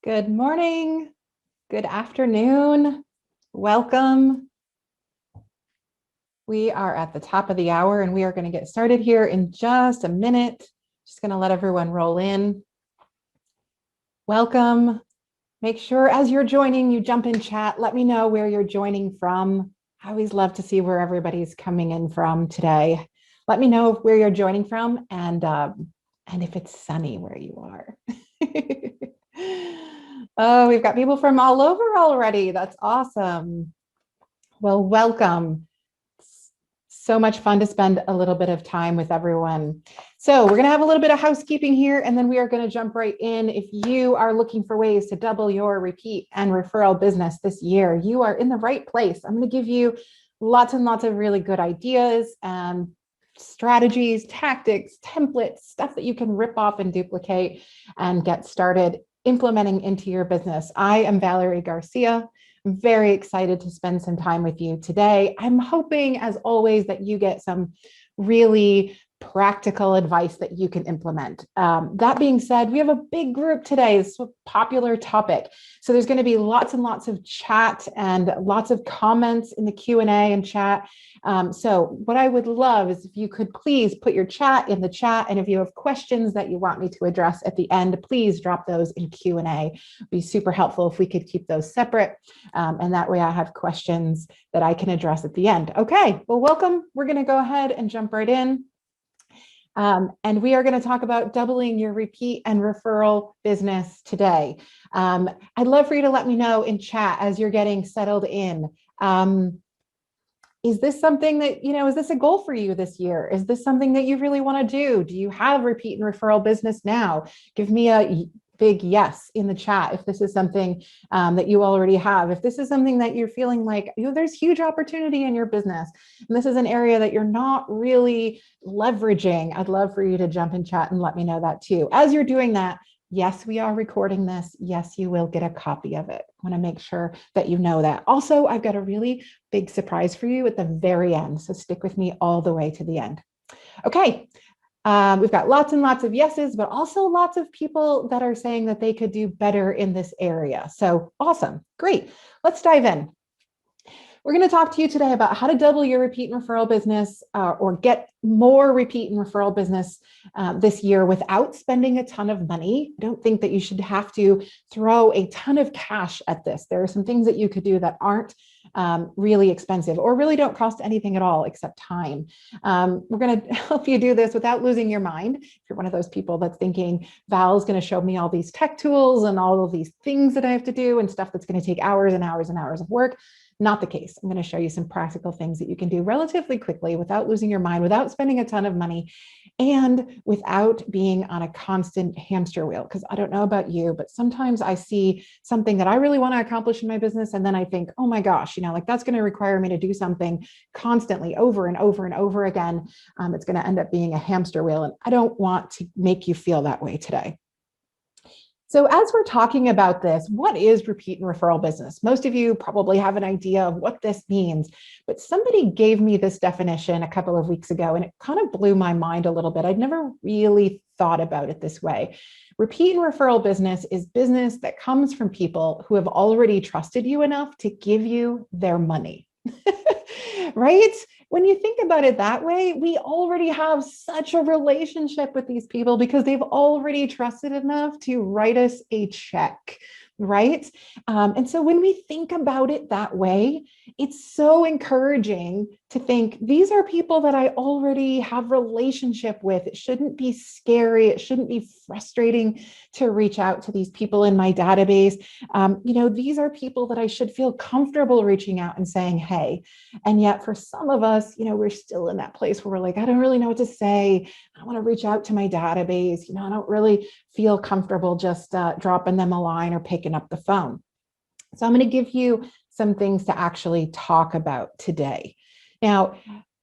Good morning, good afternoon, welcome. We are at the top of the hour and we are going to get started here in just a minute. Just going to let everyone roll in. Welcome. Make sure as you're joining, you jump in chat. Let me know where you're joining from. I always love to see where everybody's coming in from today. Let me know where you're joining from and if it's sunny where you are. Oh, we've got people from all over already. That's awesome. Well, welcome. So much fun to spend a little bit of time with everyone. So we're going to have a little bit of housekeeping here, and then we are going to jump right in. If you are looking for ways to double your repeat and referral business this year, you are in the right place. I'm going to give you lots and lots of really good ideas and strategies, tactics, templates, stuff that you can rip off and duplicate and get started implementing into your business. I am Valerie Garcia. I'm very excited to spend some time with you today. I'm hoping, as always, that you get some really practical advice that you can implement. That being said, we have a big group today. It's a popular topic. So there's going to be lots and lots of chat and lots of comments in the Q&A and chat. So what I would love is if you could please put your chat in the chat. And if you have questions that you want me to address at the end, please drop those in Q&A. It'd be super helpful if we could keep those separate. And that way I have questions that I can address at the end. Okay, well, welcome. We're going to go ahead and jump right in. And we are going to talk about doubling your repeat and referral business today. I'd love for you to let me know in chat as you're getting settled in. Is this something that, is this a goal for you this year? Is this something that you really want to do? Do you have repeat and referral business now? Give me a big yes in the chat if this is something that you already have. If this is something that you're feeling like, there's huge opportunity in your business, and this is an area that you're not really leveraging, I'd love for you to jump in chat and let me know that too. As you're doing that, yes, we are recording this. Yes, you will get a copy of it. I want to make sure that you know that. Also, I've got a really big surprise for you at the very end, so stick with me all the way to the end. Okay. We've got lots and lots of yeses, but also lots of people that are saying that they could do better in this area. So awesome. Great. Let's dive in. We're going to talk to you today about how to double your repeat and referral business or get more repeat and referral business this year without spending a ton of money. I don't think that you should have to throw a ton of cash at this. There are some things that you could do that aren't really expensive or really don't cost anything at all except time. We're going to help you do this without losing your mind. If you're one of those people that's thinking Val's going to show me all these tech tools and all of these things that I have to do and stuff that's going to take hours and hours and hours of work, not the case. I'm going to show you some practical things that you can do relatively quickly without losing your mind, without spending a ton of money, and without being on a constant hamster wheel. Because I don't know about you, but sometimes I see something that I really want to accomplish in my business, and then I think, oh my gosh, like that's going to require me to do something constantly over and over and over again. It's going to end up being a hamster wheel, and I don't want to make you feel that way today. So as we're talking about this, what is repeat and referral business? Most of you probably have an idea of what this means, but somebody gave me this definition a couple of weeks ago, and it kind of blew my mind a little bit. I'd never really thought about it this way. Repeat and referral business is business that comes from people who have already trusted you enough to give you their money. Right? When you think about it that way, we already have such a relationship with these people because they've already trusted enough to write us a check, right? And so when we think about it that way, it's so encouraging to think these are people that I already have relationship with. It shouldn't be scary. It shouldn't be frustrating to reach out to these people in my database. These are people that I should feel comfortable reaching out and saying, hey. And yet for some of us, we're still in that place where we're like, I don't really know what to say. I want to reach out to my database. I don't really feel comfortable just dropping them a line or picking up the phone. So I'm going to give you some things to actually talk about today. Now,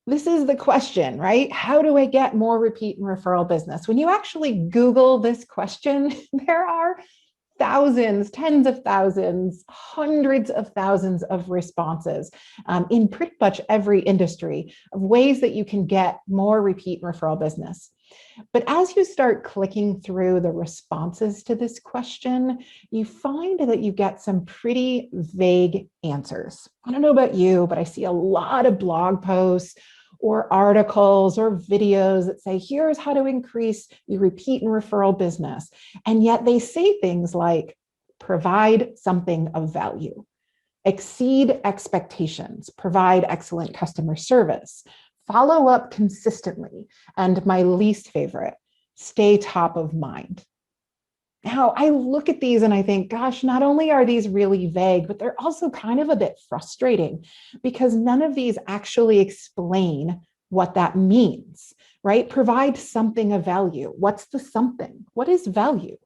this is the question, right? How do I get more repeat and referral business? When you actually Google this question, there are thousands, tens of thousands, hundreds of thousands of responses in pretty much every industry of ways that you can get more repeat referral business. But as you start clicking through the responses to this question, you find that you get some pretty vague answers. I don't know about you, but I see a lot of blog posts or articles or videos that say, here's how to increase your repeat and referral business. And yet they say things like, provide something of value, exceed expectations, provide excellent customer service, follow up consistently, and my least favorite, stay top of mind. Now, I look at these and I think, gosh, not only are these really vague, but they're also kind of a bit frustrating because none of these actually explain what that means, right? Provide something of value. What's the something? What is value?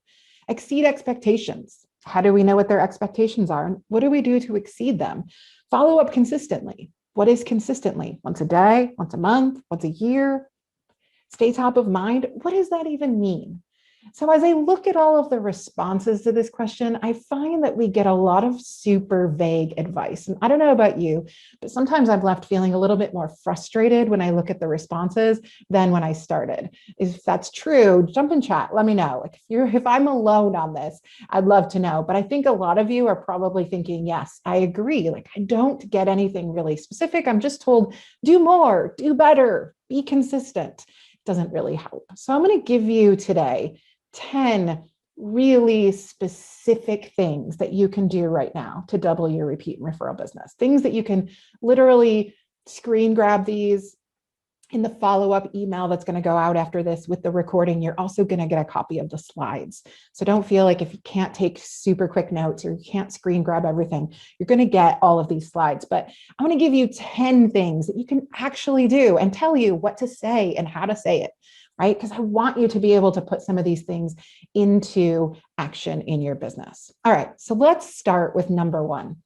Exceed expectations. How do we know what their expectations are? And what do we do to exceed them? Follow up consistently. What is consistently? Once a day, once a month, once a year? Stay top of mind. What does that even mean? So as I look at all of the responses to this question, I find that we get a lot of super vague advice. And I don't know about you, but sometimes I'm left feeling a little bit more frustrated when I look at the responses than when I started. If that's true, jump in chat, let me know. Like if I'm alone on this, I'd love to know. But I think a lot of you are probably thinking, yes, I agree. Like I don't get anything really specific. I'm just told, do more, do better, be consistent. It doesn't really help. So I'm going to give you today 10 really specific things that you can do right now to double your repeat and referral business. Things that you can literally screen grab these in the follow-up email that's going to go out after this with the recording. You're also going to get a copy of the slides. So don't feel like if you can't take super quick notes or you can't screen grab everything, you're going to get all of these slides. But I'm going to give you 10 things that you can actually do and tell you what to say and how to say it. Right? Because I want you to be able to put some of these things into action in your business. All right, so let's start with number one.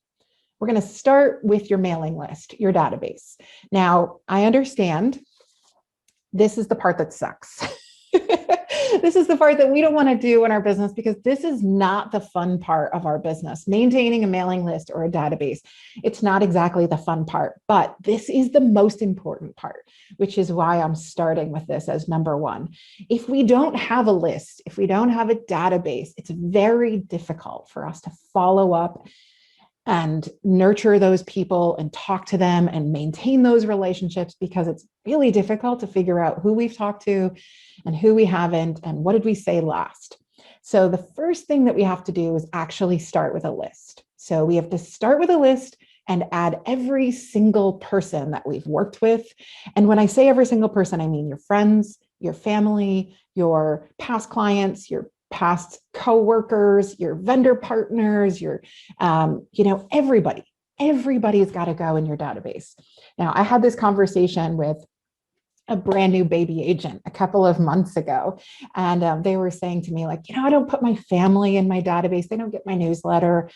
We're going to start with your mailing list, your database. Now, I understand this is the part that sucks. This is the part that we don't want to do in our business because this is not the fun part of our business. Maintaining a mailing list or a database, it's not exactly the fun part, but this is the most important part, which is why I'm starting with this as number one. If we don't have a list, if we don't have a database, it's very difficult for us to follow up and nurture those people and talk to them and maintain those relationships because it's really difficult to figure out who we've talked to and who we haven't and what did we say last. So the first thing that we have to do is actually start with a list. So we have to start with a list and add every single person that we've worked with. And when I say every single person, I mean your friends, your family, your past clients, your past coworkers, your vendor partners, your, everybody's got to go in your database. Now, I had this conversation with a brand new baby agent a couple of months ago, and they were saying to me like, I don't put my family in my database. They don't get my newsletter.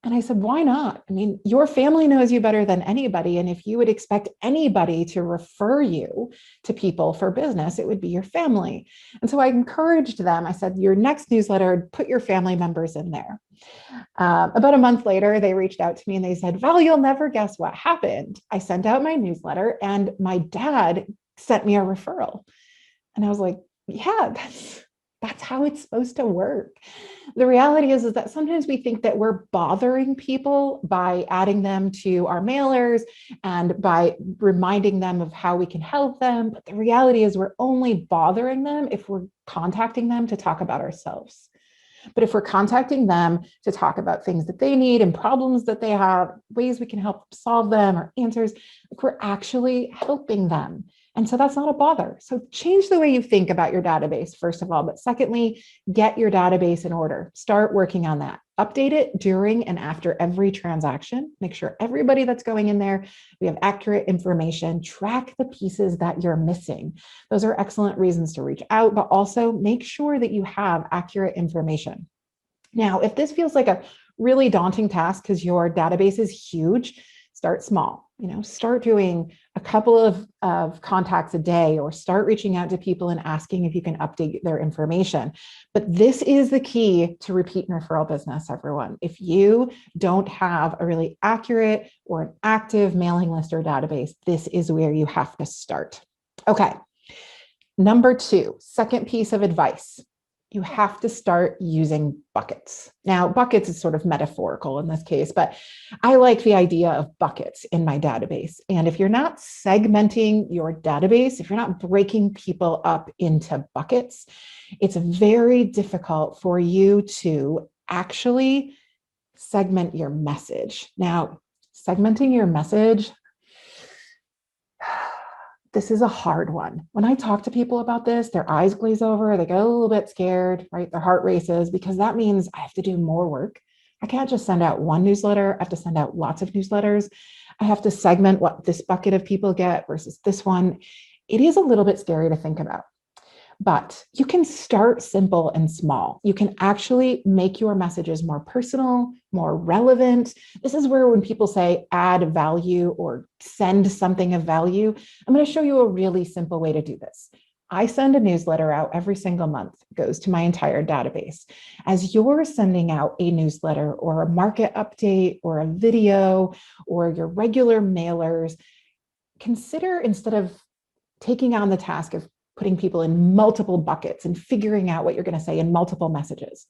And I said, why not? I mean, your family knows you better than anybody. And if you would expect anybody to refer you to people for business, it would be your family. And so I encouraged them. I said, your next newsletter, put your family members in there. About a month later, they reached out to me and they said, Val, you'll never guess what happened. I sent out my newsletter and my dad sent me a referral. And I was like, yeah, that's how it's supposed to work. The reality is that sometimes we think that we're bothering people by adding them to our mailers and by reminding them of how we can help them. But the reality is we're only bothering them if we're contacting them to talk about ourselves. But if we're contacting them to talk about things that they need and problems that they have, ways we can help solve them or answers, like we're actually helping them. And so that's not a bother. So change the way you think about your database, first of all. But secondly, get your database in order. Start working on that. Update it during and after every transaction. Make sure everybody that's going in there, we have accurate information. Track the pieces that you're missing. Those are excellent reasons to reach out, but also make sure that you have accurate information. Now, if this feels like a really daunting task because your database is huge, start small. start doing a couple of contacts a day, or start reaching out to people and asking if you can update their information. But this is the key to repeat and referral business, everyone. If you don't have a really accurate or an active mailing list or database, this is where you have to start. Okay. Number 2, second piece of advice. You have to start using buckets. Now, buckets is sort of metaphorical in this case, but I like the idea of buckets in my database. And if you're not segmenting your database, if you're not breaking people up into buckets, it's very difficult for you to actually segment your message. Now, segmenting your message, this is a hard one. When I talk to people about this, their eyes glaze over, they get a little bit scared, right? Their heart races, because that means I have to do more work. I can't just send out one newsletter. I have to send out lots of newsletters. I have to segment what this bucket of people get versus this one. It is a little bit scary to think about. But you can start simple and small. You can actually make your messages more personal, more relevant. This is where when people say add value or send something of value, I'm going to show you a really simple way to do this. I send a newsletter out every single month. It goes to my entire database. As you're sending out a newsletter or a market update or a video or your regular mailers, consider, instead of taking on the task of putting people in multiple buckets and figuring out what you're going to say in multiple messages,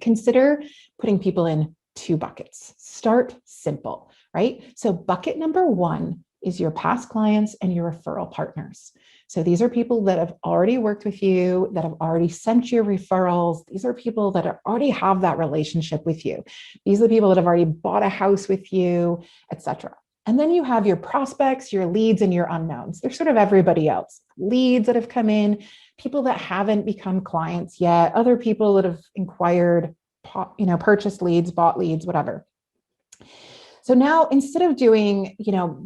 consider putting people in 2 buckets. Start simple, right? So bucket number 1 is your past clients and your referral partners. So these are people that have already worked with you, that have already sent you referrals. These are people that already have that relationship with you. These are the people that have already bought a house with you, etc. And then you have your prospects, your leads, and your unknowns. They're sort of everybody else. Leads that have come in, people that haven't become clients yet, other people that have inquired, purchased leads, bought leads, whatever. So now, instead of doing,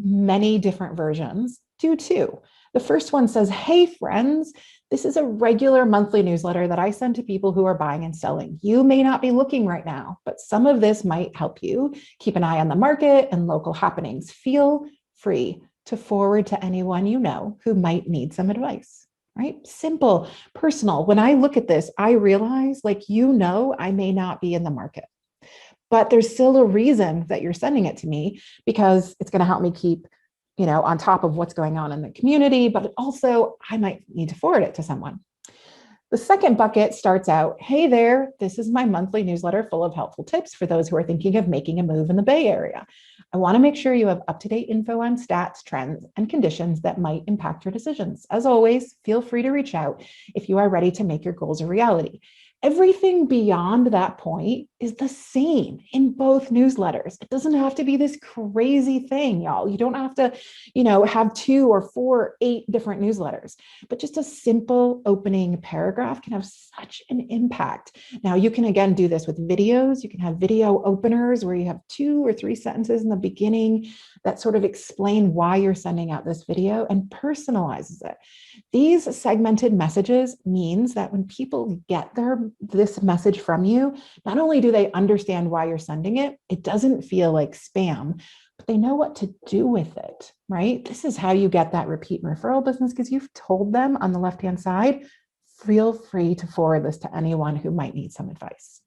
many different versions, do 2. The first one says, hey, friends, this is a regular monthly newsletter that I send to people who are buying and selling. You may not be looking right now, but some of this might help you. Keep an eye on the market and local happenings. Feel free to forward to anyone you know who might need some advice, right? Simple, personal. When I look at this, I realize, I may not be in the market, but there's still a reason that you're sending it to me, because it's going to help me keep on top of what's going on in the community, but also I might need to forward it to someone. The second bucket starts out, hey there, this is my monthly newsletter full of helpful tips for those who are thinking of making a move in the Bay Area. I want to make sure you have up-to-date info on stats, trends, and conditions that might impact your decisions. As always, feel free to reach out if you are ready to make your goals a reality. Everything beyond that point is the same in both newsletters. It doesn't have to be this crazy thing, y'all. You don't have to, have 2 or 4 or 8 different newsletters, but just a simple opening paragraph can have such an impact. Now, you can, again, do this with videos. You can have video openers where you have 2 or 3 sentences in the beginning that sort of explain why you're sending out this video and personalizes it. These segmented messages means that when people get this message from you, not only do they understand why you're sending it, it doesn't feel like spam, but they know what to do with it, right? This is how you get that repeat and referral business, because you've told them on the left-hand side, feel free to forward this to anyone who might need some advice.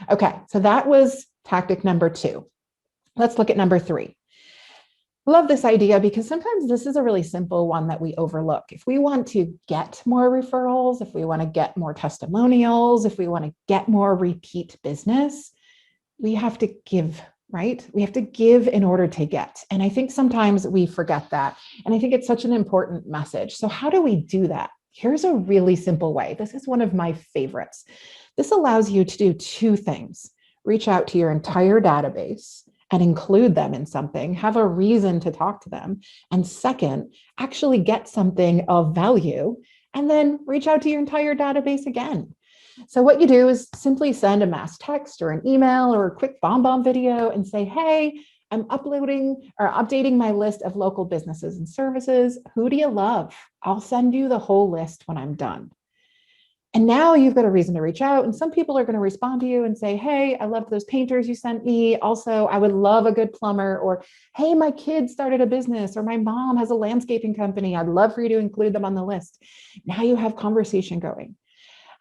Okay, so that was tactic number 2. Let's look at number 3. Love this idea because sometimes this is a really simple one that we overlook. If we want to get more referrals, if we want to get more testimonials, if we want to get more repeat business, we have to give, right? We have to give in order to get. And I think sometimes we forget that. And I think it's such an important message. So how do we do that? Here's a really simple way. This is one of my favorites. This allows you to do 2 things. Reach out to your entire database and include them in something, have a reason to talk to them. And second, actually get something of value, and then reach out to your entire database again. So what you do is simply send a mass text or an email or a quick bomb video and say, hey, I'm uploading or updating my list of local businesses and services. Who do you love? I'll send you the whole list when I'm done. And now you've got a reason to reach out. And some people are going to respond to you and say, hey, I loved those painters you sent me. Also, I would love a good plumber. Or, hey, my kid started a business, or my mom has a landscaping company. I'd love for you to include them on the list. Now you have conversation going.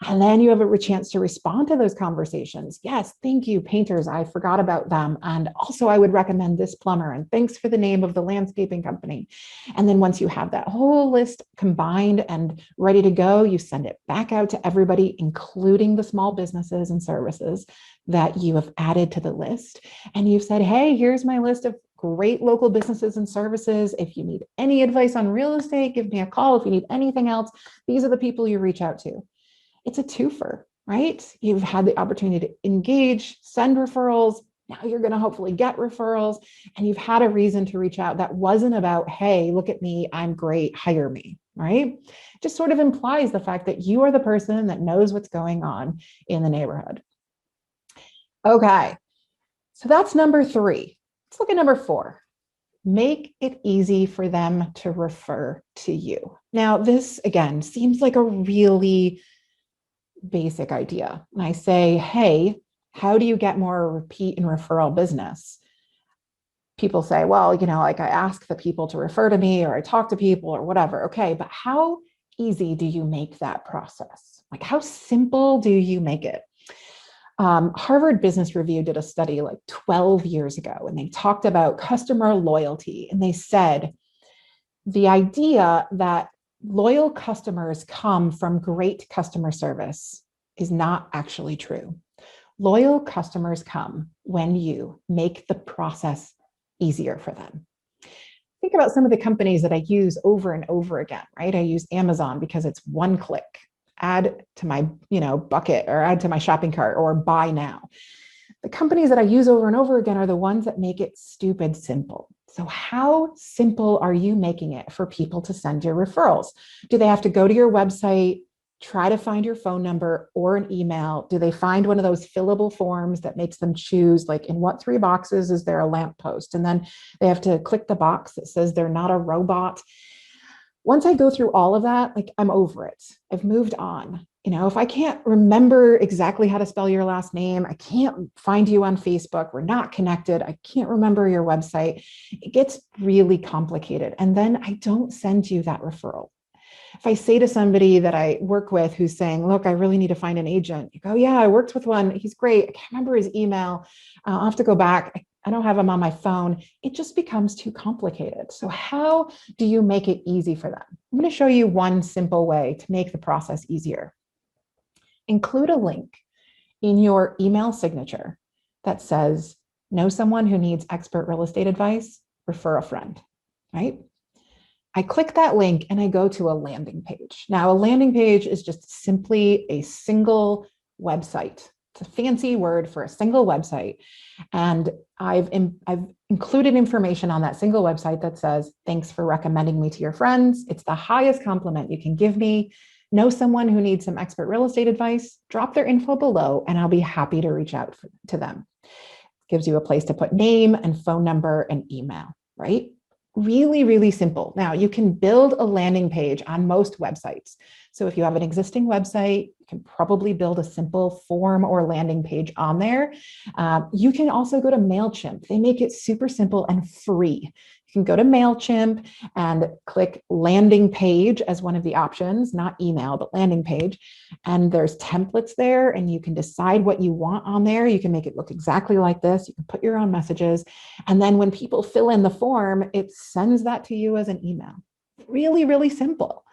And then you have a chance to respond to those conversations. Yes, thank you, painters. I forgot about them. And also, I would recommend this plumber. And thanks for the name of the landscaping company. And then once you have that whole list combined and ready to go, you send it back out to everybody, including the small businesses and services that you have added to the list. And you've said, hey, here's my list of great local businesses and services. If you need any advice on real estate, give me a call. If you need anything else, these are the people you reach out to. It's a twofer, right? You've had the opportunity to engage, send referrals. Now you're going to hopefully get referrals, and you've had a reason to reach out that wasn't about, hey, look at me, I'm great, hire me, right? Just sort of implies the fact that you are the person that knows what's going on in the neighborhood. Okay, so that's number 3. Let's look at number 4. Make it easy for them to refer to you. Now, this again seems like a really basic idea. And I say, hey, how do you get more repeat and referral business? People say, well, like I ask the people to refer to me, or I talk to people, or whatever. Okay, but how easy do you make that process? Like, how simple do you make it? Harvard Business Review did a study like 12 years ago, and they talked about customer loyalty. And they said the idea that loyal customers come from great customer service is not actually true. Loyal customers come when you make the process easier for them. Think about some of the companies that I use over and over again, right? I use Amazon because it's one click, add to my, bucket, or add to my shopping cart, or buy now. The companies that I use over and over again are the ones that make it stupid simple. So how simple are you making it for people to send your referrals? Do they have to go to your website, try to find your phone number or an email? Do they find one of those fillable forms that makes them choose, like, in what 3 boxes is there a lamppost? And then they have to click the box that says they're not a robot. Once I go through all of that, like, I'm over it. I've moved on. If I can't remember exactly how to spell your last name, I can't find you on Facebook, we're not connected, I can't remember your website, it gets really complicated. And then I don't send you that referral. If I say to somebody that I work with who's saying, look, I really need to find an agent, you go, yeah, I worked with one, he's great, I can't remember his email, I'll have to go back, I don't have him on my phone. It just becomes too complicated. So how do you make it easy for them? I'm going to show you one simple way to make the process easier. Include a link in your email signature that says, know someone who needs expert real estate advice, refer a friend, right? I click that link and I go to a landing page. Now, a landing page is just simply a single website. It's a fancy word for a single website. And I've included information on that single website that says, thanks for recommending me to your friends. It's the highest compliment you can give me. Know someone who needs some expert real estate advice, drop their info below, and I'll be happy to reach out to them. It gives you a place to put name and phone number and email, right? Really, really simple. Now, you can build a landing page on most websites. So if you have an existing website, you can probably build a simple form or landing page on there. You can also go to MailChimp. They make it super simple and free. You can go to MailChimp and click landing page as one of the options, not email, but landing page. And there's templates there, and you can decide what you want on there. You can make it look exactly like this. You can put your own messages. And then when people fill in the form, it sends that to you as an email. Really, really simple.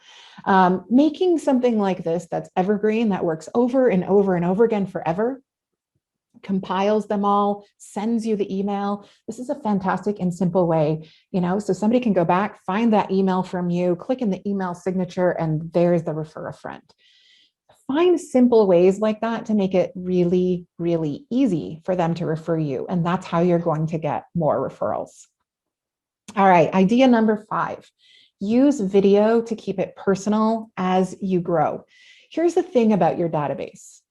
Making something like this that's evergreen, that works over and over and over again forever, compiles them all, sends you the email. This is a fantastic and simple way, so somebody can go back, find that email from you, click in the email signature, and there's the refer a friend. Find simple ways like that to make it really, really easy for them to refer you. And that's how you're going to get more referrals. All right, idea number 5. Use video to keep it personal as you grow. Here's the thing about your database.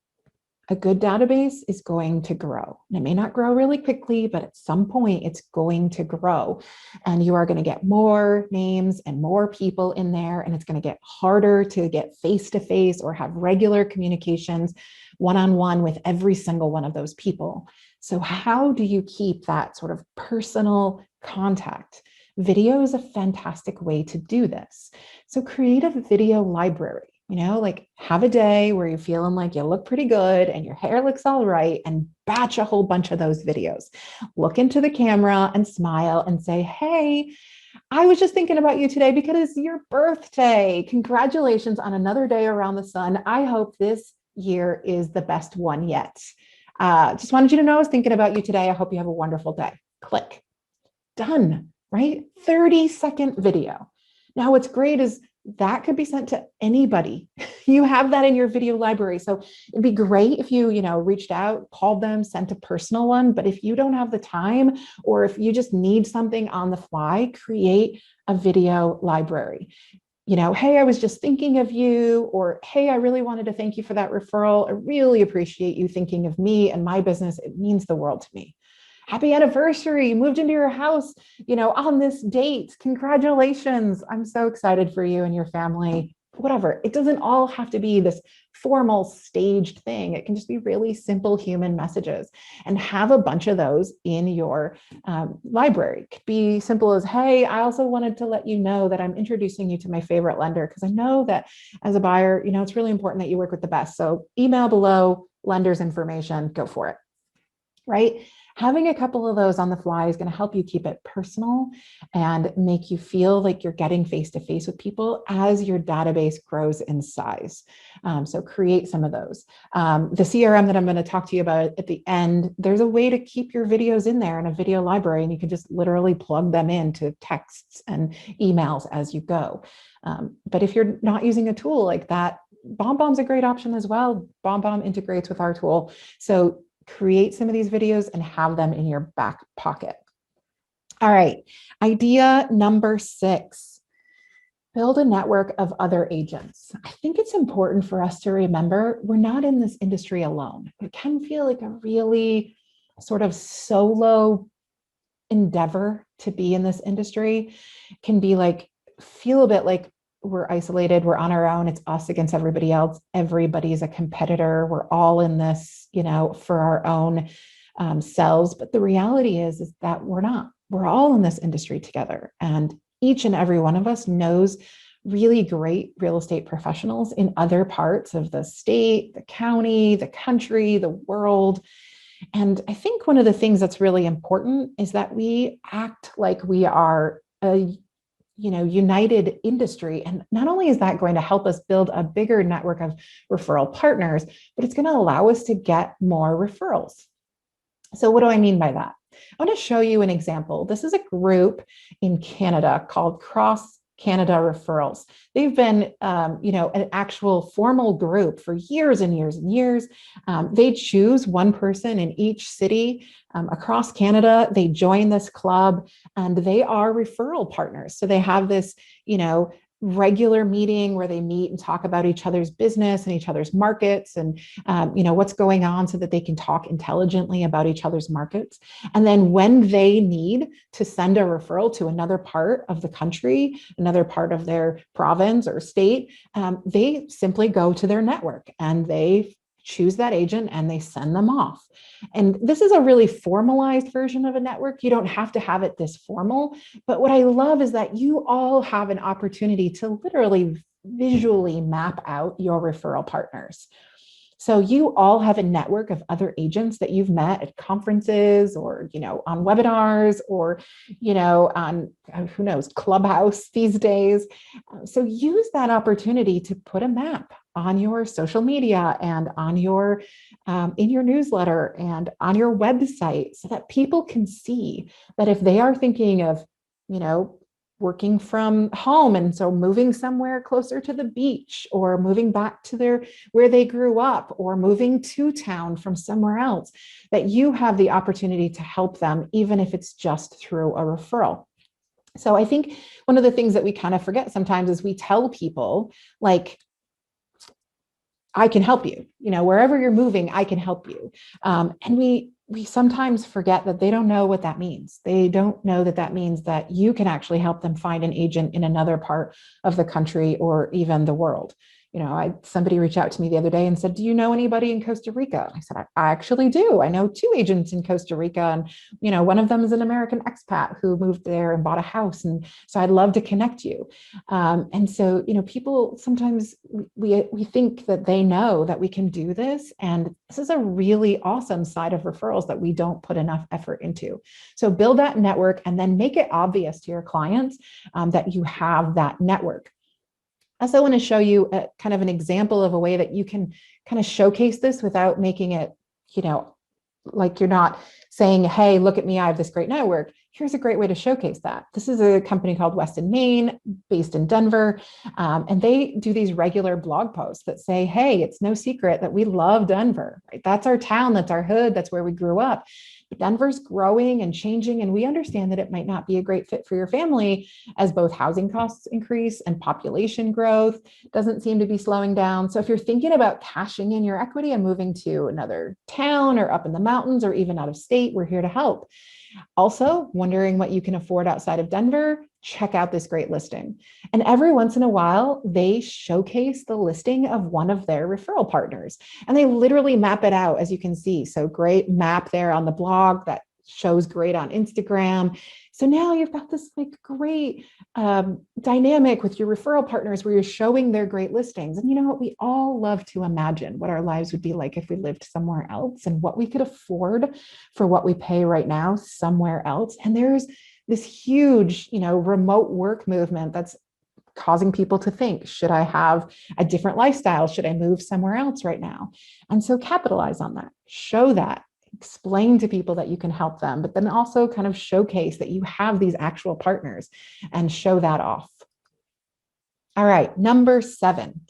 a good database is going to grow. And it may not grow really quickly, but at some point it's going to grow. And you are going to get more names and more people in there. And it's going to get harder to get face-to-face or have regular communications one-on-one with every single one of those people. So how do you keep that sort of personal contact? Video is a fantastic way to do this. So create a video library. Like have a day where you're feeling like you look pretty good and your hair looks all right, and batch a whole bunch of those videos. Look into the camera and smile and say, hey, I was just thinking about you today because it's your birthday. Congratulations on another day around the sun. I hope this year is the best one yet. Just wanted you to know I was thinking about you today. I hope you have a wonderful day. Click. Done, right? 30-second video. Now, what's great is that could be sent to anybody. You have that in your video library. So it'd be great if you, reached out, called them, sent a personal one. But if you don't have the time, or if you just need something on the fly, create a video library. Hey, I was just thinking of you, or hey, I really wanted to thank you for that referral. I really appreciate you thinking of me and my business. It means the world to me. Happy anniversary, you moved into your house, on this date. Congratulations. I'm so excited for you and your family. Whatever. It doesn't all have to be this formal staged thing. It can just be really simple human messages, and have a bunch of those in your library. It could be simple as, hey, I also wanted to let you know that I'm introducing you to my favorite lender, because I know that as a buyer, it's really important that you work with the best. So email below, lender's information, go for it, right? Having a couple of those on the fly is going to help you keep it personal and make you feel like you're getting face-to-face with people as your database grows in size. So create some of those. The CRM that I'm going to talk to you about at the end, there's a way to keep your videos in there in a video library, and you can just literally plug them into texts and emails as you go. But if you're not using a tool like that, BombBomb's a great option as well. BombBomb integrates with our tool. So create some of these videos and have them in your back pocket. All right, idea number 6, build a network of other agents. I think it's important for us to remember we're not in this industry alone. It can feel like a really sort of solo endeavor to be in this industry. It can be like, feel a bit like we're isolated, we're on our own, it's us against everybody else, everybody's a competitor, we're all in this, for our own selves. But the reality is that we're not. We're all in this industry together, and each and every one of us knows really great real estate professionals in other parts of the state, the county, the country, the world. And I think one of the things that's really important is that we act like we are a united industry. And not only is that going to help us build a bigger network of referral partners, but it's going to allow us to get more referrals. So what do I mean by that? I want to show you an example. This is a group in Canada called Cross Canada Referrals. They've been, an actual formal group for years and years and years. They choose one person in each city across Canada. They join this club, and they are referral partners. So they have this, regular meeting where they meet and talk about each other's business and each other's markets, and what's going on, so that they can talk intelligently about each other's markets. And then when they need to send a referral to another part of the country, another part of their province or state, they simply go to their network and they choose that agent and they send them off. And this is a really formalized version of a network. You don't have to have it this formal. But what I love is that you all have an opportunity to literally visually map out your referral partners. So you all have a network of other agents that you've met at conferences, or, on webinars, or, on, who knows, Clubhouse these days. So use that opportunity to put a map on your social media and on your, in your newsletter and on your website, so that people can see that if they are thinking of, working from home, and so moving somewhere closer to the beach, or moving back to where they grew up, or moving to town from somewhere else, that you have the opportunity to help them, even if it's just through a referral. So I think one of the things that we kind of forget sometimes is we tell people, like, I can help you, wherever you're moving, I can help you. And we sometimes forget that they don't know what that means. They don't know that that means that you can actually help them find an agent in another part of the country or even the world. Somebody reached out to me the other day and said, do you know anybody in Costa Rica? I said, I actually do. I know two agents in Costa Rica. And, one of them is an American expat who moved there and bought a house. And so I'd love to connect you. And so, people sometimes we think that they know that we can do this. And this is a really awesome side of referrals that we don't put enough effort into. So build that network and then make it obvious to your clients that you have that network. I also want to show you kind of an example of a way that you can kind of showcase this without making it, like you're not saying, hey, look at me, I have this great network. Here's a great way to showcase that. This is a company called Weston Maine, based in Denver. And they do these regular blog posts that say, hey, it's no secret that we love Denver, right? That's our town, that's our hood, that's where we grew up. But Denver's growing and changing, and we understand that it might not be a great fit for your family as both housing costs increase and population growth doesn't seem to be slowing down. So if you're thinking about cashing in your equity and moving to another town or up in the mountains or even out of state, we're here to help. Also, wondering what you can afford outside of Denver, check out this great listing. And every once in a while, they showcase the listing of one of their referral partners. And they literally map it out, as you can see. So great map there on the blog that shows great on Instagram. So now you've got this great dynamic with your referral partners where you're showing their great listings. And you know what? We all love to imagine what our lives would be like if we lived somewhere else and what we could afford for what we pay right now somewhere else. And there's this huge, remote work movement that's causing people to think, should I have a different lifestyle? Should I move somewhere else right now? And so capitalize on that, show that. Explain to people that you can help them, but then also kind of showcase that you have these actual partners and show that off. All right, number 7.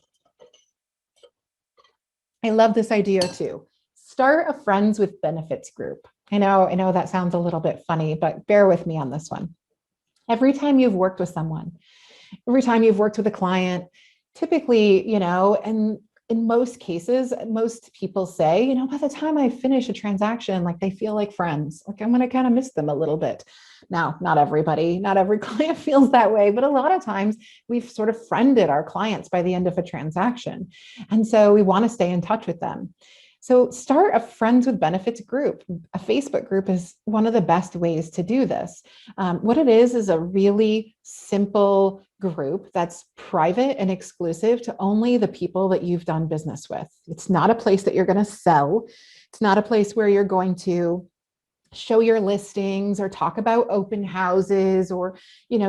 I love this idea too. Start a friends with benefits group. I know that sounds a little bit funny, but bear with me on this one. Every time you've worked with someone, every time you've worked with a client, typically, and in most cases, most people say, by the time I finish a transaction, they feel like friends, I'm going to kind of miss them a little bit. Now, not everybody, not every client feels that way, but a lot of times we've sort of friended our clients by the end of a transaction. And so we want to stay in touch with them. So start a friends with benefits group. A Facebook group is one of the best ways to do this. What it is a really simple group that's private and exclusive to only the people that you've done business with. It's not a place that you're going to sell. It's not a place where you're going to show your listings or talk about open houses or,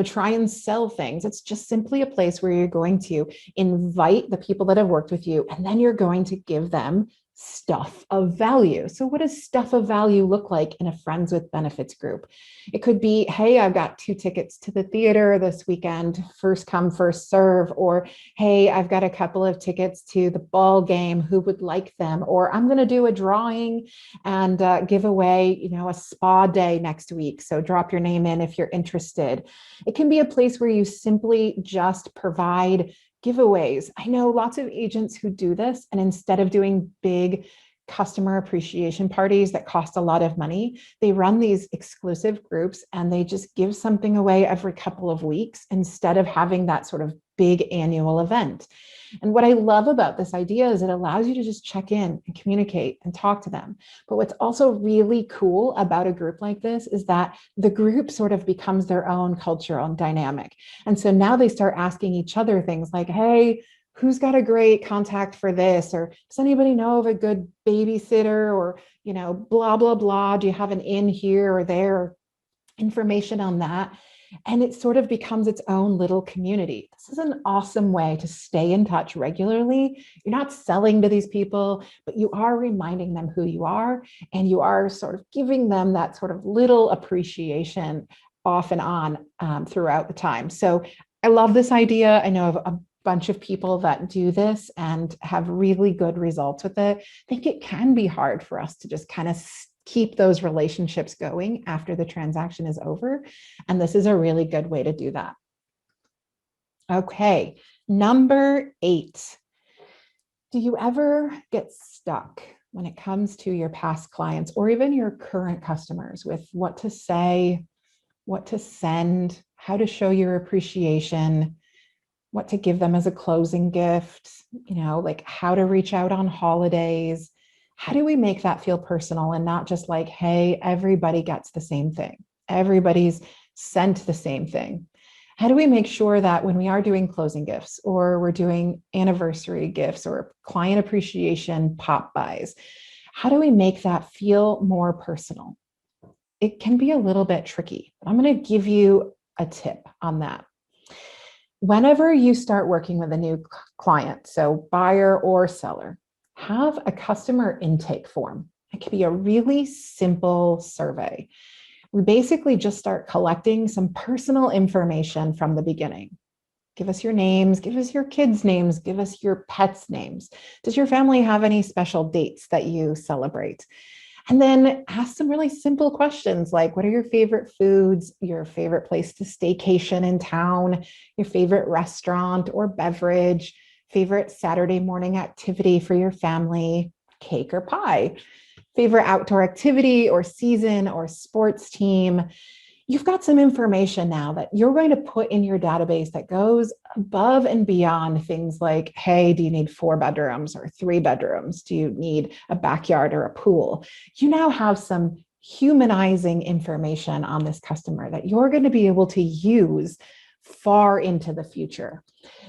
try and sell things. It's just simply a place where you're going to invite the people that have worked with you, and then you're going to give them stuff of value. So what does stuff of value look like in a friends with benefits group? It could be, hey, I've got 2 tickets to the theater this weekend, first come, first serve, or hey, I've got a couple of tickets to the ball game, who would like them? Or I'm going to do a drawing and give away, a spa day next week. So drop your name in if you're interested. It can be a place where you simply just provide giveaways. I know lots of agents who do this, and instead of doing big customer appreciation parties that cost a lot of money, they run these exclusive groups and they just give something away every couple of weeks instead of having that sort of big annual event. And what I love about this idea is it allows you to just check in and communicate and talk to them. But what's also really cool about a group like this is that the group sort of becomes their own cultural dynamic. And so now they start asking each other things like, hey, who's got a great contact for this? Or does anybody know of a good babysitter? Or, blah, blah, blah. Do you have an in here or there? Information on that. And it sort of becomes its own little community. This is an awesome way to stay in touch regularly. You're not selling to these people, but you are reminding them who you are, and you are sort of giving them that sort of little appreciation off and on throughout the time. So I love this idea. I know of a bunch of people that do this and have really good results with it. I think it can be hard for us to just kind of keep those relationships going after the transaction is over. And this is a really good way to do that. Okay, number 8. Do you ever get stuck when it comes to your past clients or even your current customers with what to say, what to send, how to show your appreciation, what to give them as a closing gift, like how to reach out on holidays? How do we make that feel personal and not just like, hey, everybody gets the same thing? Everybody's sent the same thing. How do we make sure that when we are doing closing gifts or we're doing anniversary gifts or client appreciation pop buys, how do we make that feel more personal? It can be a little bit tricky, but I'm going to give you a tip on that. Whenever you start working with a new client, so buyer or seller, have a customer intake form. It can be a really simple survey. We basically just start collecting some personal information from the beginning. Give us your names, give us your kids' names, give us your pets' names. Does your family have any special dates that you celebrate? And then ask some really simple questions like, what are your favorite foods, your favorite place to staycation in town, your favorite restaurant or beverage, favorite Saturday morning activity for your family, cake or pie, favorite outdoor activity or season or sports team. You've got some information now that you're going to put in your database that goes above and beyond things like, hey, do you need 4 bedrooms or 3 bedrooms? Do you need a backyard or a pool? You now have some humanizing information on this customer that you're going to be able to use far into the future.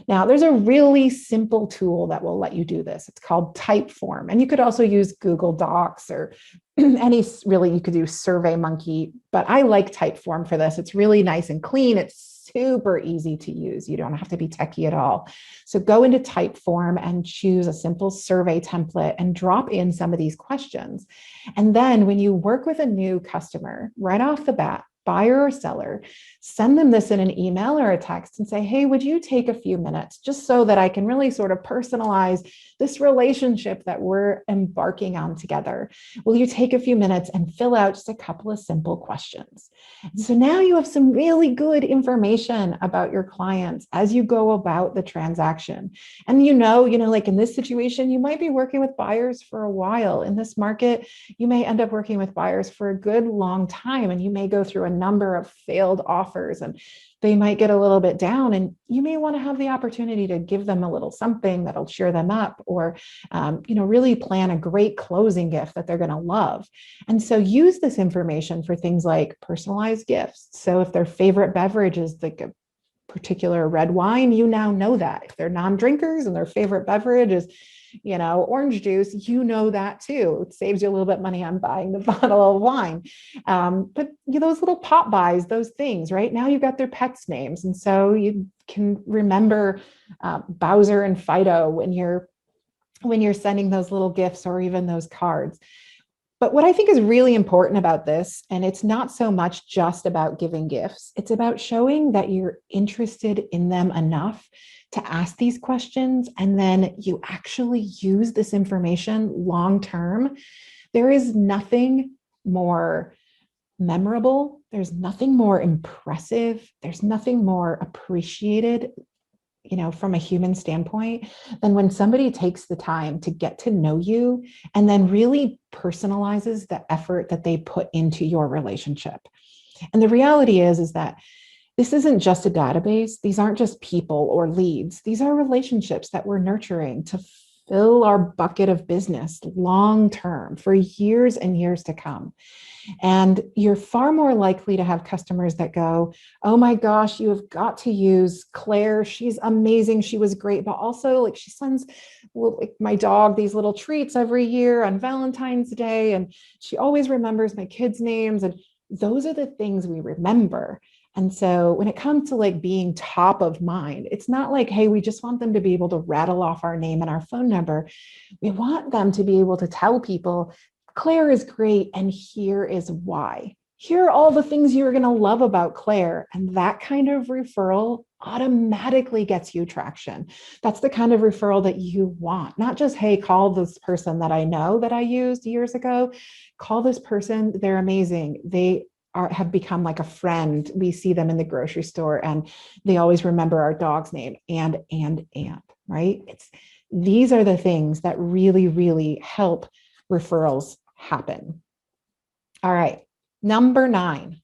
Now, there's a really simple tool that will let you do this. It's called Typeform. And you could also use Google Docs or you could use SurveyMonkey, but I like Typeform for this. It's really nice and clean. It's super easy to use. You don't have to be techie at all. So go into Typeform and choose a simple survey template and drop in some of these questions. And then when you work with a new customer right off the bat, buyer or seller, send them this in an email or a text and say, hey, would you take a few minutes just so that I can really sort of personalize this relationship that we're embarking on together? Will you take a few minutes and fill out just a couple of simple questions? And so now you have some really good information about your clients as you go about the transaction. And like in this situation, you might be working with buyers for a while. In this market, you may end up working with buyers for a good long time, and you may go through a number of failed offers and they might get a little bit down, and you may want to have the opportunity to give them a little something that'll cheer them up, or really plan a great closing gift that they're going to love. And so use this information for things like personalized gifts. So if their favorite beverage is like a particular red wine, you now know that. If they're non-drinkers and their favorite beverage is orange juice, that too. It saves you a little bit of money on buying the bottle of wine. But those little pop buys, those things, right? Now you've got their pets' names. And so you can remember Bowser and Fido when you're sending those little gifts or even those cards. But what I think is really important about this, and it's not so much just about giving gifts, it's about showing that you're interested in them enough to ask these questions, and then you actually use this information long term. There is nothing more memorable, there's nothing more impressive, there's nothing more appreciated from a human standpoint, than when somebody takes the time to get to know you and then really personalizes the effort that they put into your relationship. And the reality is that this isn't just a database. These aren't just people or leads. These are relationships that we're nurturing to fill our bucket of business long term for years and years to come. And you're far more likely to have customers that go, oh my gosh, you have got to use Claire. She's amazing. She was great. But also she sends my dog these little treats every year on Valentine's Day. And she always remembers my kids' names. And those are the things we remember. And so when it comes to being top of mind, it's not like, hey, we just want them to be able to rattle off our name and our phone number. We want them to be able to tell people, Claire is great, and here is why. Here are all the things you're going to love about Claire. And that kind of referral automatically gets you traction. That's the kind of referral that you want. Not just, hey, call this person that I know that I used years ago. Call this person. They're amazing. They have become like a friend. We see them in the grocery store and they always remember our dog's name and, right? These are the things that really, really help referrals happen. All right. Number 9,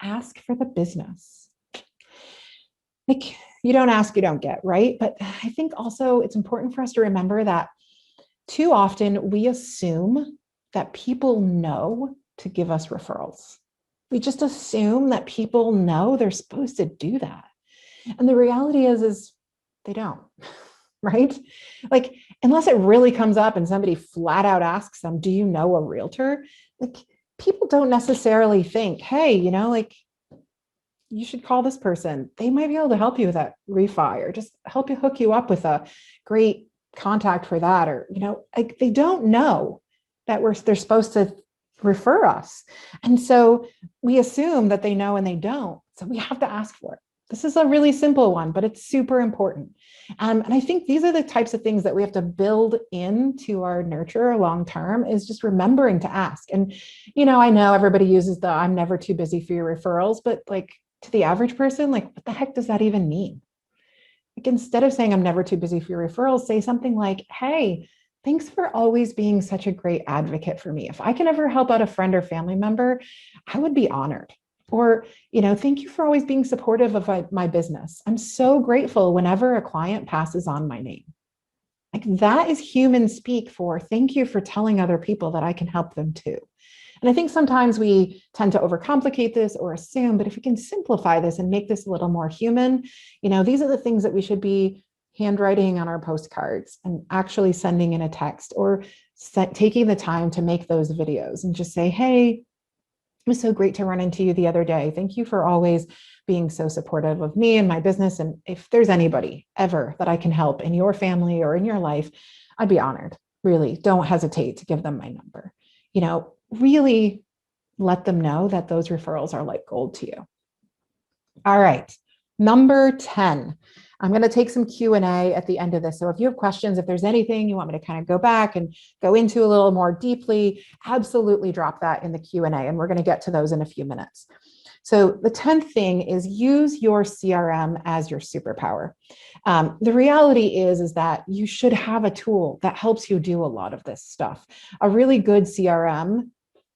ask for the business. Like, you don't ask, you don't get, right? But I think also it's important for us to remember that too often we assume that people know to give us referrals. We just assume that people know they're supposed to do that. And the reality is they don't, right? Like, unless it really comes up and somebody flat out asks them, do you know a realtor? Like, people don't necessarily think, hey, like, you should call this person. They might be able to help you with that refi, or just help you hook you up with a great contact for that. Or, like, they don't know that they're supposed to refer us. And so we assume that they know and they don't. So we have to ask for it. This is a really simple one, but it's super important. And I think these are the types of things that we have to build into our nurture long term, is just remembering to ask. And, I know everybody uses the I'm never too busy for your referrals, but like, to the average person, like, what the heck does that even mean? Like, instead of saying I'm never too busy for your referrals, say something like, hey, thanks for always being such a great advocate for me. If I can ever help out a friend or family member, I would be honored. Or, thank you for always being supportive of my business. I'm so grateful whenever a client passes on my name. Like, that is human speak for thank you for telling other people that I can help them too. And I think sometimes we tend to overcomplicate this or assume, but if we can simplify this and make this a little more human, these are the things that we should be handwriting on our postcards and actually sending in a text, or taking the time to make those videos and just say, hey, it was so great to run into you the other day. Thank you for always being so supportive of me and my business. And if there's anybody ever that I can help in your family or in your life, I'd be honored. Really, don't hesitate to give them my number. Really let them know that those referrals are like gold to you. All right. Number 10. I'm going to take some Q&A at the end of this. So if you have questions, if there's anything you want me to kind of go back and go into a little more deeply, absolutely drop that in the Q&A. And we're going to get to those in a few minutes. So the 10th thing is use your CRM as your superpower. The reality is that you should have a tool that helps you do a lot of this stuff. A really good CRM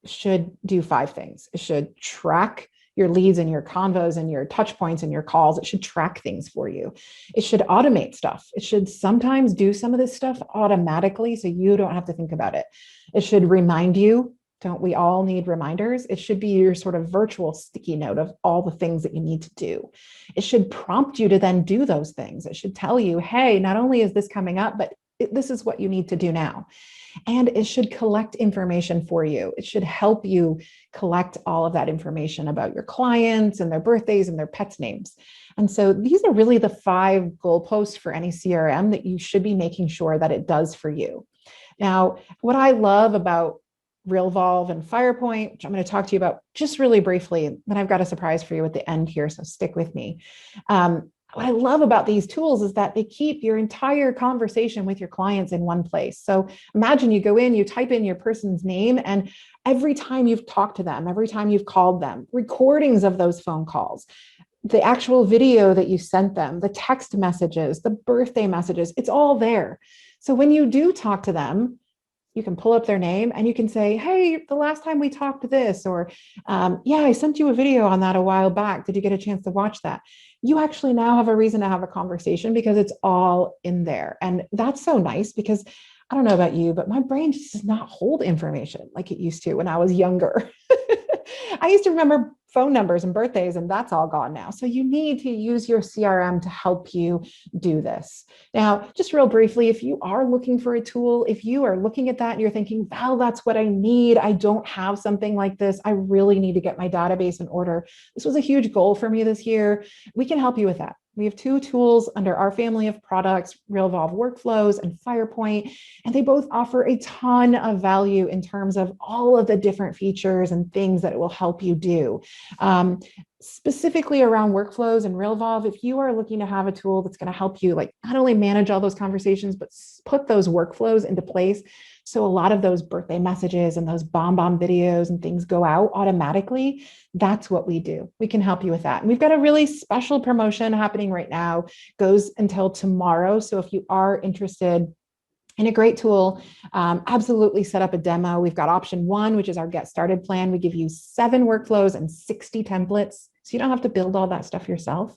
should do 5 things. It should track your leads and your convos and your touch points and your calls. It should track things for you. It should automate stuff. It should sometimes do some of this stuff automatically, so you don't have to think about it. It should remind you. Don't we all need reminders? It should be your sort of virtual sticky note of all the things that you need to do. It should prompt you to then do those things. It should tell you, hey, not only is this coming up, but this is what you need to do now. And it should collect information for you. It should help you collect all of that information about your clients and their birthdays and their pets' names. And so these are really the 5 goalposts for any CRM that you should be making sure that it does for you. Now, what I love about Realvolve and FirePoint, which I'm going to talk to you about just really briefly, then I've got a surprise for you at the end here, so stick with me. What I love about these tools is that they keep your entire conversation with your clients in one place. So imagine you go in, you type in your person's name, and every time you've talked to them, every time you've called them, recordings of those phone calls, the actual video that you sent them, the text messages, the birthday messages, it's all there. So when you do talk to them, you can pull up their name and you can say, hey, the last time we talked to this, or yeah, I sent you a video on that a while back. Did you get a chance to watch that? You actually now have a reason to have a conversation because it's all in there. And that's so nice, because I don't know about you, but my brain just does not hold information like it used to when I was younger. I used to remember phone numbers and birthdays, and that's all gone now. So you need to use your CRM to help you do this. Now, just real briefly, if you are looking for a tool, if you are looking at that and you're thinking, Val, that's what I need. I don't have something like this. I really need to get my database in order. This was a huge goal for me this year. We can help you with that. We have 2 tools under our family of products, Realvolve Workflows and FirePoint, and they both offer a ton of value in terms of all of the different features and things that it will help you do. specifically around workflows and Realvolve, if you are looking to have a tool that's going to help you like not only manage all those conversations, but put those workflows into place. So a lot of those birthday messages and those bomb videos and things go out automatically. That's what we do. We can help you with that. And we've got a really special promotion happening right now, goes until tomorrow. So if you are interested in a great tool, absolutely set up a demo. We've got option 1, which is our Get Started plan. We give you 7 workflows and 60 templates, so you don't have to build all that stuff yourself.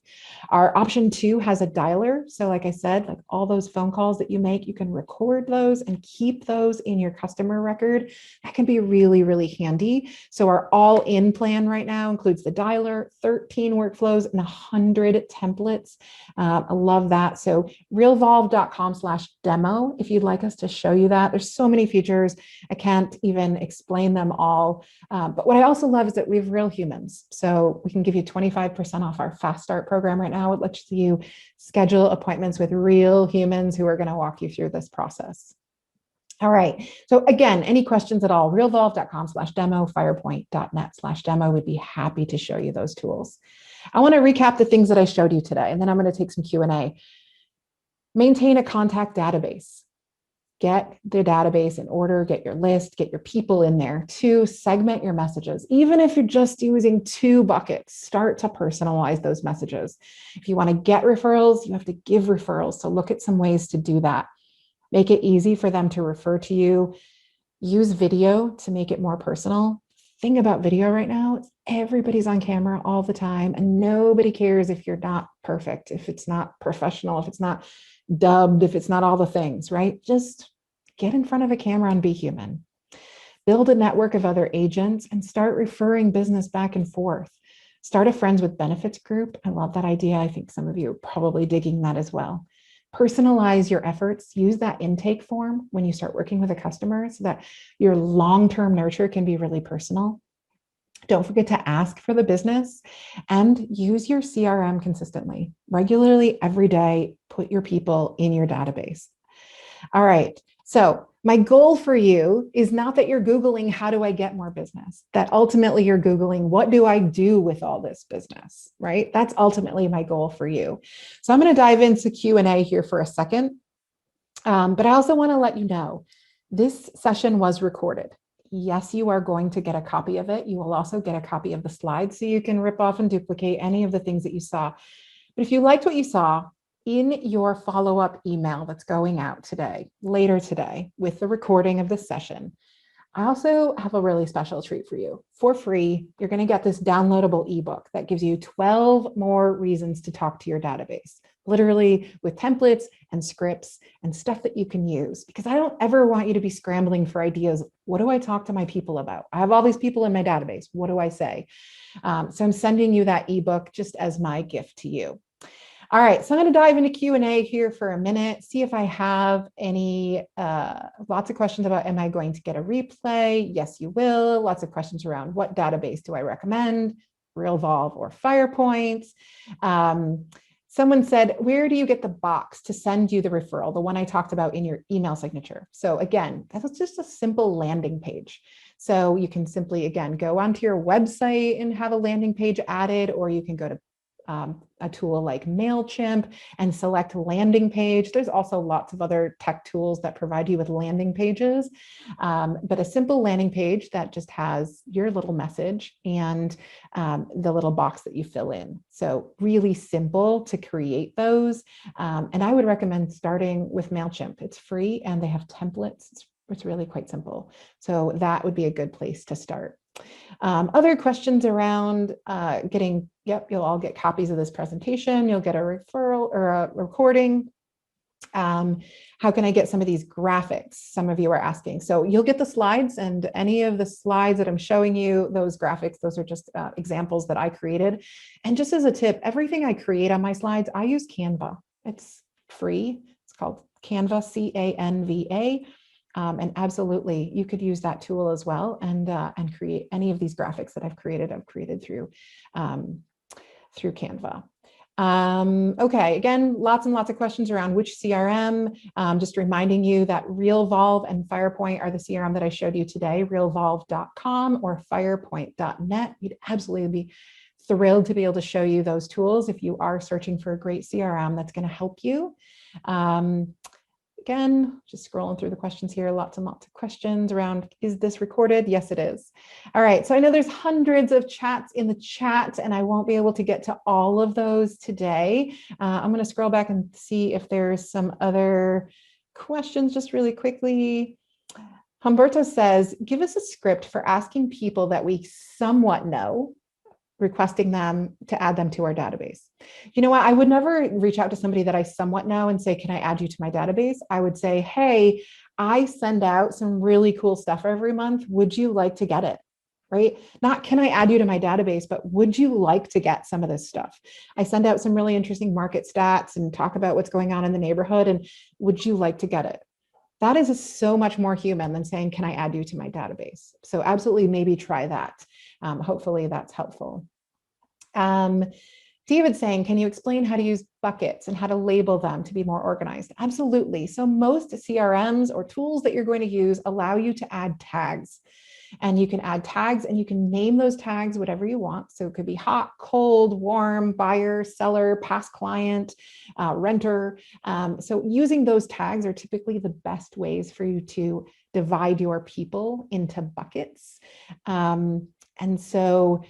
Our option 2 has a dialer. So like I said, like all those phone calls that you make, you can record those and keep those in your customer record. That can be really, really handy. So our all-in plan right now includes the dialer, 13 workflows, and 100 templates. I love that. So realvolve.com/demo if you'd like us to show you that. There's so many features. I can't even explain them all. But what I also love is that we have real humans. So we can give you 25% off our Fast Start program right now. It lets you schedule appointments with real humans who are going to walk you through this process. All right. So again, any questions at all, realvolve.com/demo, firepoint.net/demo. We'd be happy to show you those tools. I want to recap the things that I showed you today, and then I'm going to take some Q&A. Maintain a contact database. Get the database in order, get your list, get your people in there. 2, segment your messages. Even if you're just using 2 buckets, start to personalize those messages. If you want to get referrals, you have to give referrals. So look at some ways to do that. Make it easy for them to refer to you. Use video to make it more personal. Thing about video right now, it's everybody's on camera all the time, and nobody cares if you're not perfect, if it's not professional, if it's not dubbed, if it's not all the things, right? Just get in front of a camera and be human. Build a network of other agents and start referring business back and forth. Start a friends with benefits group. I love that idea. I think some of you are probably digging that as well. Personalize your efforts. Use that intake form when you start working with a customer so that your long-term nurture can be really personal. Don't forget to ask for the business and use your CRM consistently, regularly, every day. Put your people in your database. All right. So my goal for you is not that you're Googling, how do I get more business? That ultimately you're Googling, what do I do with all this business, right? That's ultimately my goal for you. So I'm going to dive into Q&A here for a second. But I also want to let you know, this session was recorded. Yes, you are going to get a copy of it. You will also get a copy of the slides so you can rip off and duplicate any of the things that you saw. But if you liked what you saw, in your follow-up email that's going out today, later today, with the recording of this session, I also have a really special treat for you. For free, you're going to get this downloadable ebook that gives you 12 more reasons to talk to your database, literally with templates and scripts and stuff that you can use, because I don't ever want you to be scrambling for ideas. What do I talk to my people about? I have all these people in my database. What do I say? So I'm sending you that ebook just as my gift to you. All right, so I'm going to dive into Q&A here for a minute, see if I have any, lots of questions about, am I going to get a replay? Yes, you will. Lots of questions around what database do I recommend, Realvolve or FirePoint? Someone said, where do you get the box to send you the referral, the one I talked about in your email signature? So again, that's just a simple landing page. So you can simply, again, go onto your website and have a landing page added, or you can go to a tool like MailChimp and select landing page. There's also lots of other tech tools that provide you with landing pages, but a simple landing page that just has your little message and the little box that you fill in. So really simple to create those. And I would recommend starting with MailChimp. It's free and they have templates. It's really quite simple. So that would be a good place to start. Other questions around getting, you'll all get copies of this presentation. You'll get a referral or a recording. How can I get some of these graphics? Some of you are asking. So you'll get the slides, and any of the slides that I'm showing you, those graphics, those are just examples that I created. And just as a tip, everything I create on my slides, I use Canva. It's free. It's called Canva, C-A-N-V-A. And absolutely, you could use that tool as well and create any of these graphics that I've created through Canva. Okay, again, lots and lots of questions around which CRM. Just reminding you that Realvolve and FirePoint are the CRM that I showed you today, realvolve.com or firepoint.net. You'd absolutely be thrilled to be able to show you those tools if you are searching for a great CRM that's going to help you. Again, just scrolling through the questions here, lots and lots of questions around, is this recorded? Yes, it is. All right, so I know there's hundreds of chats in the chat and I won't be able to get to all of those today. I'm going to scroll back and see if there's some other questions just really quickly. Humberto says, give us a script for asking people that we somewhat know, requesting them to add them to our database. You know what? I would never reach out to somebody that I somewhat know and say, can I add you to my database? I would say, hey, I send out some really cool stuff every month. Would you like to get it? Right? Not can I add you to my database, but would you like to get some of this stuff? I send out some really interesting market stats and talk about what's going on in the neighborhood. And would you like to get it? That is so much more human than saying, can I add you to my database? So absolutely, maybe try that. Hopefully that's helpful. David's saying, can you explain how to use buckets and how to label them to be more organized? Absolutely. So most CRMs or tools that you're going to use allow you to add tags. And you can add tags and you can name those tags whatever you want. So it could be hot, cold, warm, buyer, seller, past client, renter. So using those tags are typically the best ways for you to divide your people into buckets. And so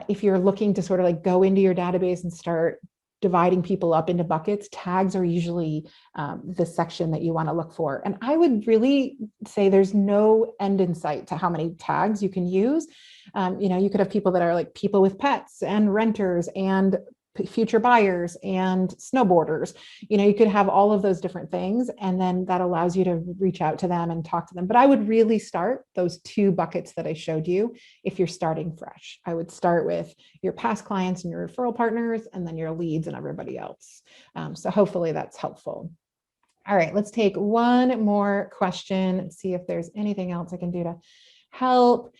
if you're looking to sort of like go into your database and start dividing people up into buckets, tags are usually the section that you want to look for. And I would really say there's no end in sight to how many tags you can use. You could have people that are like people with pets and renters and future buyers and snowboarders. You could have all of those different things, and then that allows you to reach out to them and talk to them. But I would really start those 2 buckets that I showed you. If you're starting fresh, I would start with your past clients and your referral partners, and then your leads and everybody else. So hopefully that's helpful. All right, let's take one more question and see if there's anything else I can do to help.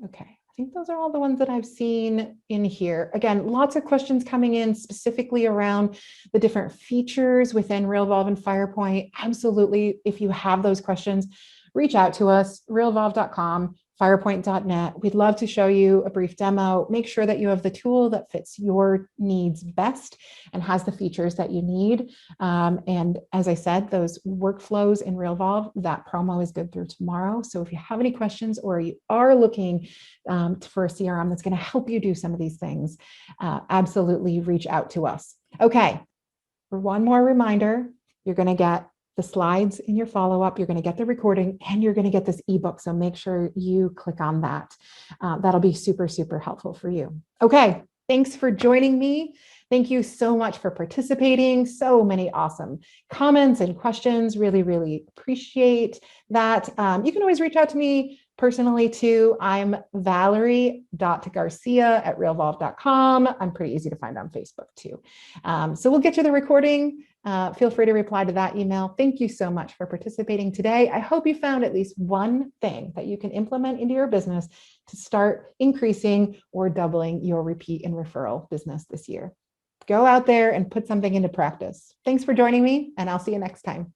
Okay. I think those are all the ones that I've seen in here. Again, lots of questions coming in specifically around the different features within Realvolve and FirePoint. Absolutely, if you have those questions, reach out to us, realvolve.com, firepoint.net. We'd love to show you a brief demo. Make sure that you have the tool that fits your needs best and has the features that you need. And as I said, those workflows in Realvolve, that promo is good through tomorrow. So if you have any questions or you are looking for a CRM that's going to help you do some of these things, absolutely reach out to us. Okay, for one more reminder, you're going to get the slides in your follow-up, you're going to get the recording, and you're going to get this ebook. So make sure you click on that. That'll be super, super helpful for you. Okay, thanks for joining me. Thank you so much for participating. So many awesome comments and questions. Really, really appreciate that. You can always reach out to me personally too. I'm Valerie.Garcia@realvolve.com. I'm pretty easy to find on Facebook too. So we'll get you the recording. Feel free to reply to that email. Thank you so much for participating today. I hope you found at least one thing that you can implement into your business to start increasing or doubling your repeat and referral business this year. Go out there and put something into practice. Thanks for joining me, and I'll see you next time.